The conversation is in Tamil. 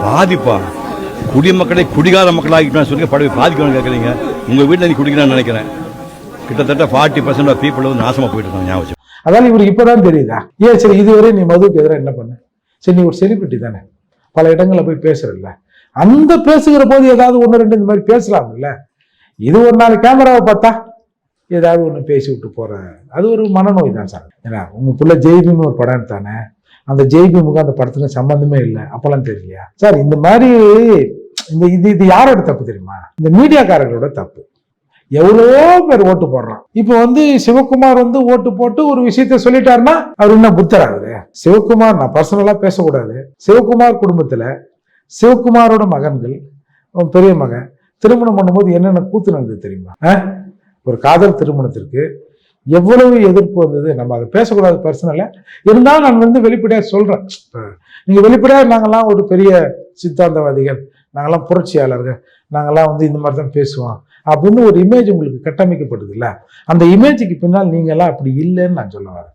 பாதிப்பா குடிமக்களை குடிகார மக்களாகிட்டு சொல்லி பாதிக்கணும்னு கேட்குறீங்க. உங்கள் வீட்டில் நீ குடிக்கிறான்னு நினைக்கிறேன். கிட்டத்தட்ட 40% ஆஃப் பீப்புள் வந்து நாசமாக போயிட்டு இருக்காங்க. ஞாபகம் அதால இவருக்கு இப்போதான் தெரியுதா? ஏன் சரி இதுவரை நீ மதுவுக்கு எதிராக என்ன பண்ண? சரி நீ ஒரு செலிபிரிட்டி தானே, பல இடங்களில் போய் பேசுறல்ல, அந்த பேசுகிற போது ஏதாவது ஒன்று ரெண்டு இந்த மாதிரி பேசலாம்ல. இது ஒரு நாள் கேமராவை பார்த்தா ஏதாவது ஒன்று பேசி விட்டு போற, அது ஒரு மனநோய் தான் சார். ஏன்னா உங்க பிள்ளை ஜெய்பின்னு ஒரு படம் எடுத்தானே, அந்த ஜெய்பிமுக்கு அந்த படத்துக்கு சம்பந்தமே இல்லை, அப்பெல்லாம் தெரியலையா சார்? இந்த மாதிரி இது யாரோட தப்பு தெரியுமா? இந்த மீடியாக்காரர்களோட தப்பு. எவ்வளவோ பேர் ஓட்டு போடுறான். இப்ப வந்து சிவகுமார் வந்து ஓட்டு போட்டு ஒரு விஷயத்த சொல்லிட்டாருன்னா அவர் என்ன புத்தராகுது? சிவகுமார், நான் பர்சனலா பேசக்கூடாது, சிவகுமார் குடும்பத்துல சிவகுமாரோட மகன்கள், பெரிய மகன் திருமணம் பண்ணும்போது என்னென்ன கூத்து நடந்தது தெரியுமா? ஒரு காதல் திருமணத்திற்கு எவ்வளவு எதிர்ப்பு வந்தது. நம்ம அதை பேசக்கூடாது பர்சனலா, இருந்தாலும் நான் வந்து வெளிப்படையா சொல்றேன். நீங்க வெளிப்படையா நாங்கெல்லாம் ஒரு பெரிய சித்தாந்தவாதிகள், நாங்கெல்லாம் புரட்சியாளர்கள், நாங்கெல்லாம் வந்து இந்த மாதிரி தான் பேசுவோம் அப்படின்னு ஒரு இமேஜ் உங்களுக்கு கட்டமைக்கப்படுது இல்ல, அந்த இமேஜுக்கு பின்னால் நீங்க எல்லாம் அப்படி இல்லைன்னு நான் சொல்ல வரேன்.